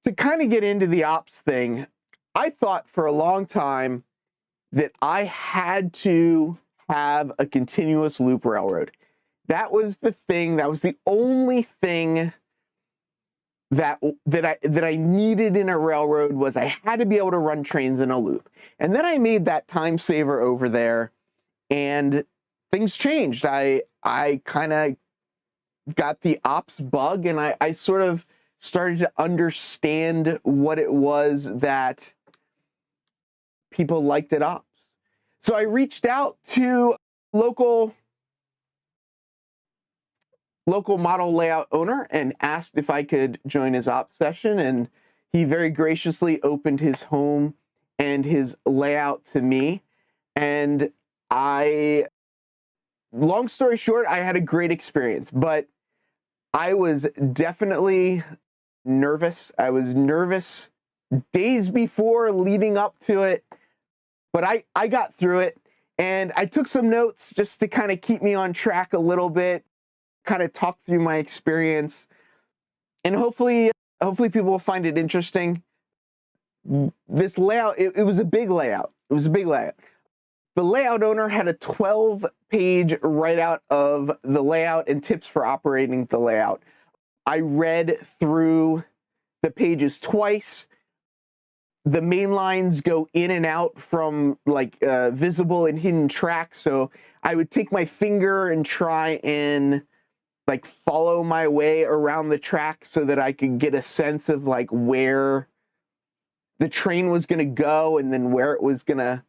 To kind of get into the ops thing, I thought for a long time that I had to have a continuous loop railroad. That was the thing, that was the only thing that I needed in a railroad, was I had to be able to run trains in a loop. And then I made that time saver over there, and things changed. I kind of got the ops bug, and I sort of started to understand what it was that people liked at ops. So I reached out to local model layout owner and asked if I could join his ops session, and he very graciously opened his home and his layout to me. And long story short, I had a great experience, but I was definitely nervous. I was nervous days before, leading up to it, but I got through it, and I took some notes just to kind of keep me on track a little bit, kind of talk through my experience, and hopefully people will find it interesting. This layout, it was a big layout. It was a big layout. The layout owner had a 12-page write-out of the layout and tips for operating the layout. I read through the pages twice. The main lines go in and out from like visible and hidden tracks. So I would take my finger and try and like follow my way around the track so that I could get a sense of like where the train was going to go and then where it was going to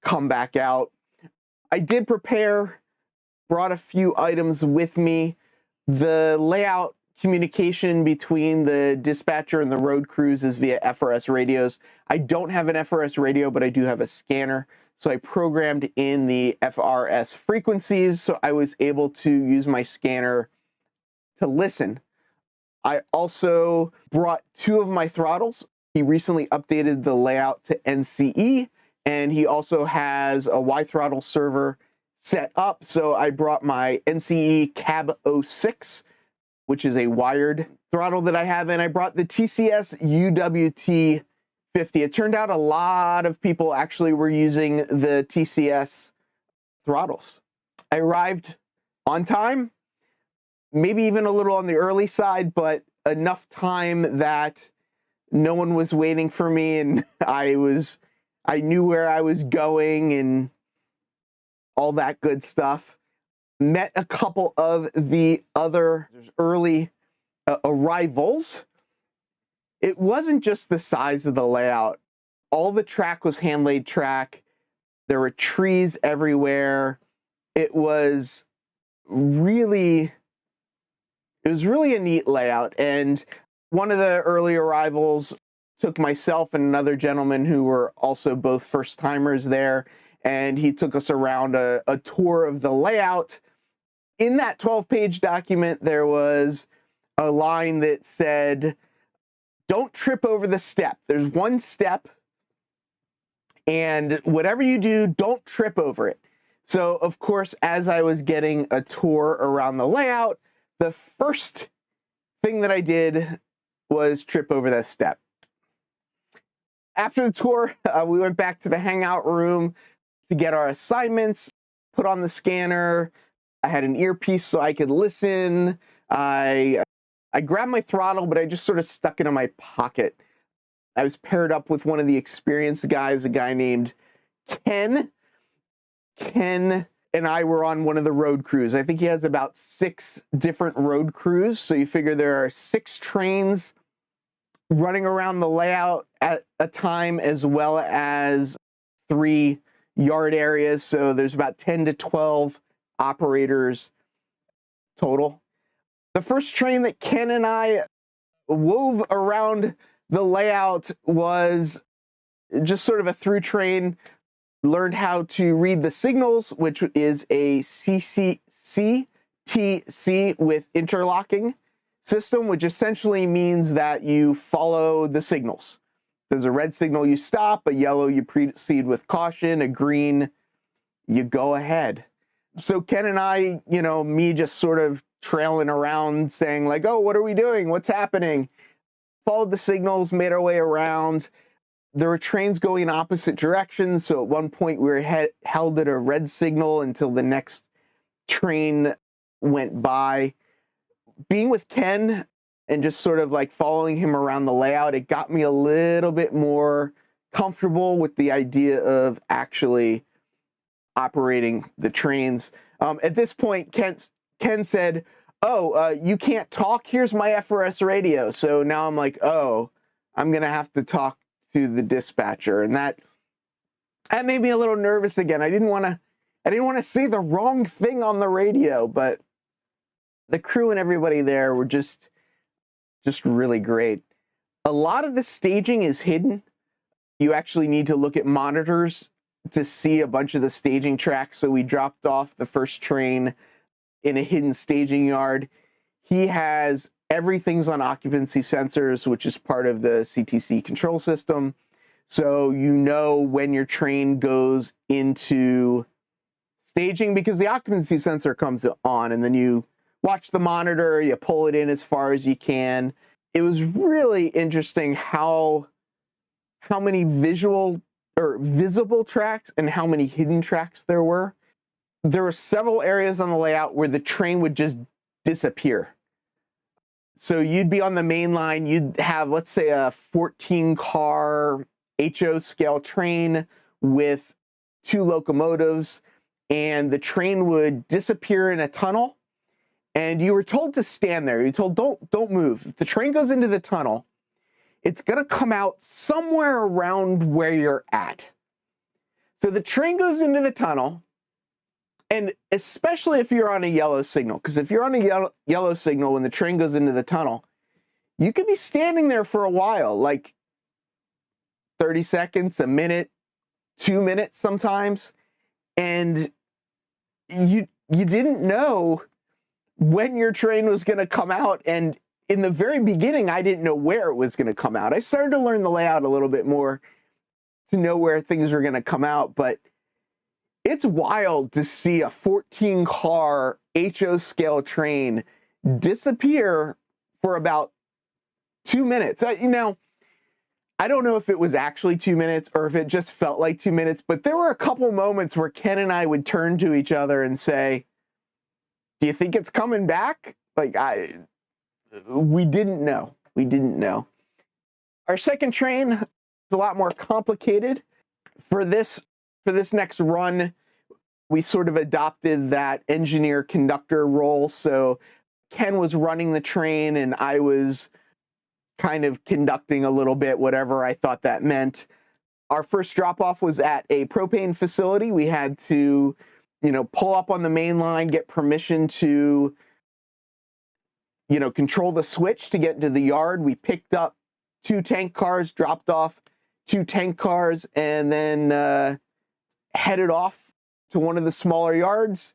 come back out. I did prepare, brought a few items with me. The layout communication between the dispatcher and the road crews is via FRS radios. I don't have an FRS radio, but I do have a scanner. So I programmed in the FRS frequencies, so I was able to use my scanner to listen. I also brought 2 of my throttles. He recently updated the layout to NCE, and he also has a Y throttle server set up. So I brought my NCE Cab 06, which is a wired throttle that I have, and I brought the TCS UWT 50. It turned out a lot of people actually were using the TCS throttles. I arrived on time, maybe even a little on the early side, but enough time that no one was waiting for me, and I knew where I was going and all that good stuff. Met a couple of the other early arrivals. It wasn't just the size of the layout. All the track was hand-laid track. There were trees everywhere. It was really a neat layout. And one of the early arrivals took myself and another gentleman who were also both first-timers there, and he took us around a tour of the layout. In that 12-page document, there was a line that said, "Don't trip over the step. There's one step, and whatever you do, don't trip over it." So, of course, as I was getting a tour around the layout, the first thing that I did was trip over that step. After the tour, we went back to the hangout room to get our assignments, put on the scanner. I had an earpiece so I could listen. I grabbed my throttle, but I just sort of stuck it in my pocket. I was paired up with one of the experienced guys, a guy named Ken. Ken and I were on one of the road crews. I think he has about 6 different road crews. So you figure there are 6 trains running around the layout at a time, as well as 3 yard areas. So there's about 10 to 12 operators total. The first train that Ken and I wove around the layout was just sort of a through train. Learned how to read the signals, which is a CTC with interlocking system, which essentially means that you follow the signals. There's a red signal, you stop; a yellow, you proceed with caution; a green, you go ahead. So Ken and I, me just sort of trailing around saying like, "Oh, what are we doing? What's happening?" followed the signals, made our way around. There were trains going in opposite directions, so at one point we were held at a red signal until the next train went by. Being with Ken and just sort of like following him around the layout, it got me a little bit more comfortable with the idea of actually operating the trains. At this point, Ken said, "Oh, you can't talk? Here's my FRS radio." So now I'm like, "Oh, I'm gonna have to talk to the dispatcher," and that made me a little nervous again. I didn't want to say the wrong thing on the radio, but the crew and everybody there were just really great. A lot of the staging is hidden. You actually need to look at monitors to see a bunch of the staging tracks. So we dropped off the first train in a hidden staging yard. He has everything's on occupancy sensors, which is part of the CTC control system. So you know when your train goes into staging because the occupancy sensor comes on, and then you watch the monitor, you pull it in as far as you can. It was really interesting how many visible tracks and how many hidden tracks there were. There were several areas on the layout where the train would just disappear. So you'd be on the main line, you'd have, let's say, a 14-car HO scale train with 2 locomotives, and the train would disappear in a tunnel, and you were told to stand there. You're told, don't move. If the train goes into the tunnel, it's going to come out somewhere around where you're at. So the train goes into the tunnel, and especially if you're on a yellow signal, because if you're on a yellow signal when the train goes into the tunnel, you could be standing there for a while, like 30 seconds, a minute, 2 minutes sometimes, and you didn't know when your train was going to come out. And in the very beginning, I didn't know where it was going to come out. I started to learn the layout a little bit more to know where things were going to come out, but it's wild to see a 14-car HO scale train disappear for about 2 minutes. I don't know if it was actually 2 minutes or if it just felt like 2 minutes, but there were a couple moments where Ken and I would turn to each other and say, "Do you think it's coming back?" We didn't know. We didn't know. Our second train is a lot more complicated. For this next run, we sort of adopted that engineer conductor role. So Ken was running the train and I was kind of conducting a little bit, whatever I thought that meant. Our first drop off was at a propane facility. We had to, pull up on the main line, get permission to, control the switch to get into the yard. We picked up 2 tank cars, dropped off 2 tank cars, and then headed off to one of the smaller yards.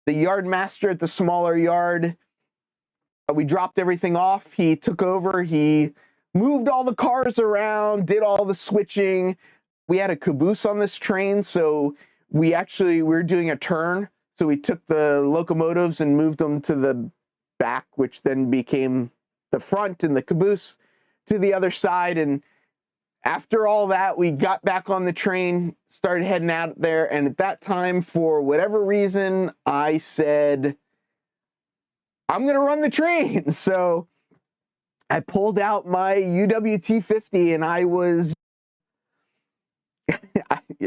The yard master at the smaller yard, we dropped everything off. He took over. He moved all the cars around, did all the switching. We had a caboose on this train, so we were doing a turn. So we took the locomotives and moved them to the back, which then became the front, and the caboose to the other side. And after all that, we got back on the train, started heading out there. And at that time, for whatever reason, I said, "I'm going to run the train." So I pulled out my UWT-50 and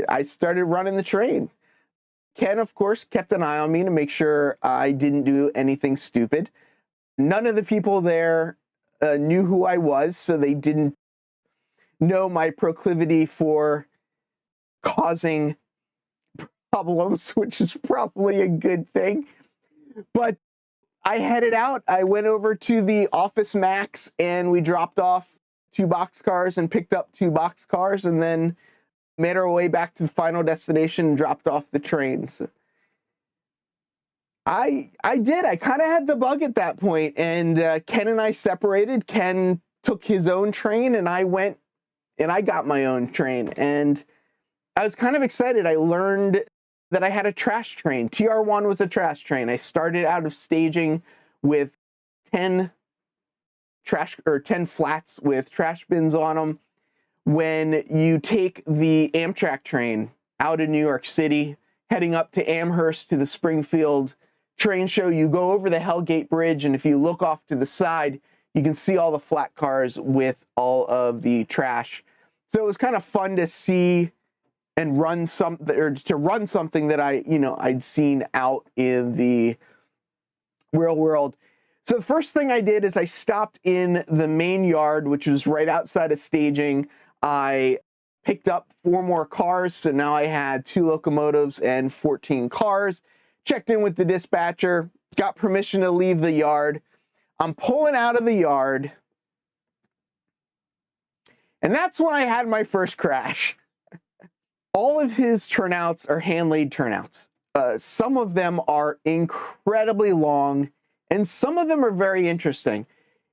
I started running the train. Ken, of course, kept an eye on me to make sure I didn't do anything stupid. None of the people there knew who I was, so they didn't know my proclivity for causing problems, which is probably a good thing. But I headed out. I went over to the Office Max and we dropped off 2 boxcars and picked up 2 boxcars, and then made our way back to the final destination and dropped off the trains. I did. I kind of had the bug at that point, and Ken and I separated. Ken took his own train, and I went and I got my own train. And I was kind of excited. I learned that I had a trash train. TR1 was a trash train. I started out of staging with 10 10 flats with trash bins on them. When you take the Amtrak train out of New York City, heading up to Amherst to the Springfield train show, you go over the Hellgate Bridge, and if you look off to the side, you can see all the flat cars with all of the trash. So it was kind of fun to see and run something that I'd seen out in the real world. So the first thing I did is I stopped in the main yard, which was right outside of staging. I picked up 4 more cars, so now I had 2 locomotives and 14 cars. Checked in with the dispatcher, got permission to leave the yard. I'm pulling out of the yard, and that's when I had my first crash. All of his turnouts are hand-laid turnouts. Some of them are incredibly long, and some of them are very interesting.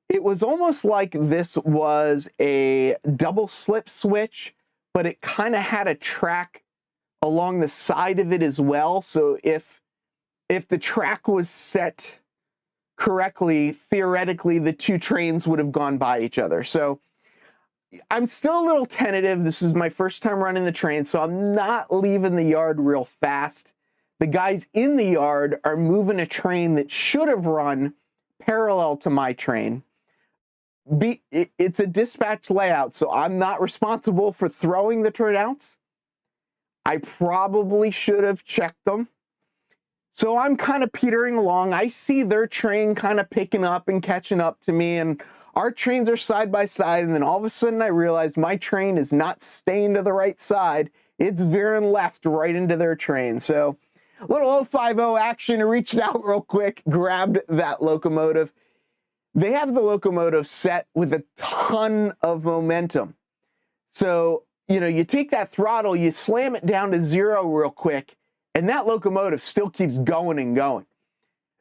It was almost like this was a double slip switch, but it kind of had a track along the side of it as well. So if the track was set correctly, theoretically, the 2 trains would have gone by each other. So I'm still a little tentative. This is my first time running the train, so I'm not leaving the yard real fast. The guys in the yard are moving a train that should have run parallel to my train. It's a dispatch layout, so I'm not responsible for throwing the turnouts. I probably should have checked them. So I'm kind of petering along. I see their train kind of picking up and catching up to me, and our trains are side by side, and then all of a sudden I realize my train is not staying to the right side. It's veering left right into their train. So a little 050 action, reached out real quick, grabbed that locomotive. They have the locomotive set with a ton of momentum. So, you take that throttle, you slam it down to 0 real quick, and that locomotive still keeps going and going.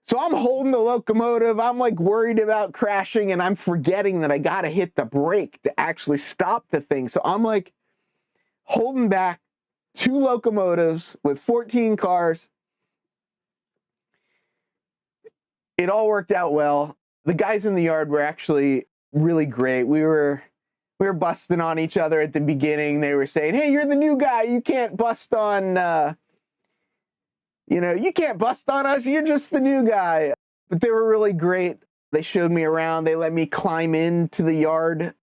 So I'm holding the locomotive, I'm like worried about crashing, and I'm forgetting that I gotta hit the brake to actually stop the thing. So I'm like holding back 2 locomotives with 14 cars. It all worked out well. The guys in the yard were actually really great. We were busting on each other at the beginning. They were saying, "Hey, you're the new guy. You can't bust on you can't bust on us. You're just the new guy." But they were really great. They showed me around. They let me climb into the yard.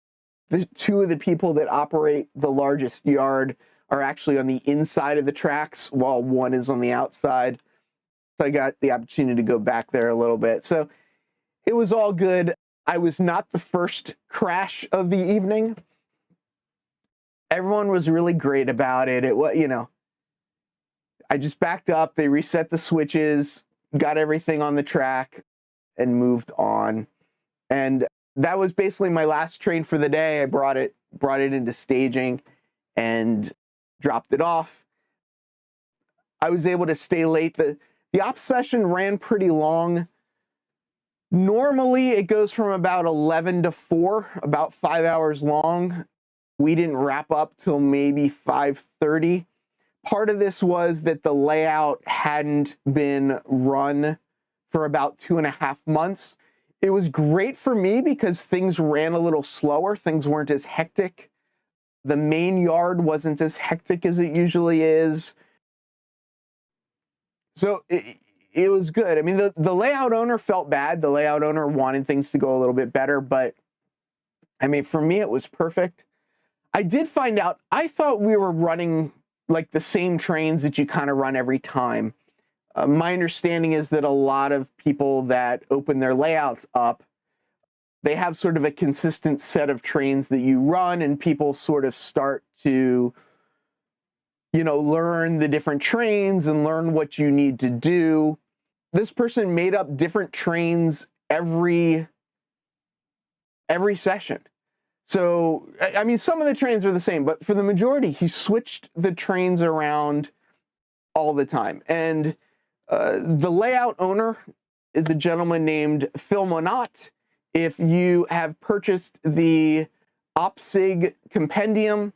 The 2 of the people that operate the largest yard are actually on the inside of the tracks, while 1 is on the outside. So I got the opportunity to go back there a little bit. So it was all good. I was not the first crash of the evening. Everyone was really great about it. It was, I just backed up, they reset the switches, got everything on the track, and moved on. And that was basically my last train for the day. I brought it into staging and dropped it off. I was able to stay late. The op session ran pretty long. Normally it goes from about 11 to 4, about 5 hours long. We didn't wrap up till maybe 5:30. Part of this was that the layout hadn't been run for about 2.5 months. It was great for me because things ran a little slower. Things weren't as hectic. The main yard wasn't as hectic as it usually is. So it was good. I mean, the layout owner felt bad. The layout owner wanted things to go a little bit better, but I mean, for me, it was perfect. I did find out, I thought we were running like the same trains that you kind of run every time. My understanding is that a lot of people that open their layouts up, they have sort of a consistent set of trains that you run, and people sort of start to, learn the different trains and learn what you need to do. This person made up different trains every session. So, I mean, some of the trains are the same, but for the majority, he switched the trains around all the time. And the layout owner is a gentleman named Phil Monat. If you have purchased the OpSig compendium,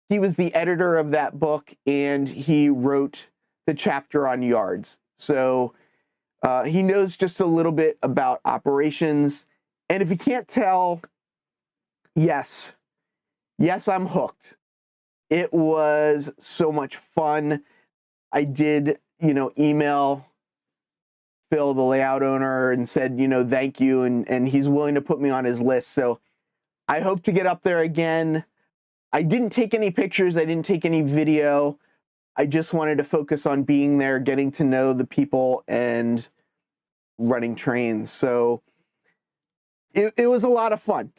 he was the editor of that book, and he wrote the chapter on yards. So he knows just a little bit about operations. And if you can't tell, yes, I'm hooked. It was so much fun. I did, email Phil, the layout owner, and said, thank you. And he's willing to put me on his list. So I hope to get up there again. I didn't take any pictures. I didn't take any video. I just wanted to focus on being there, getting to know the people, and running trains. So it was a lot of fun.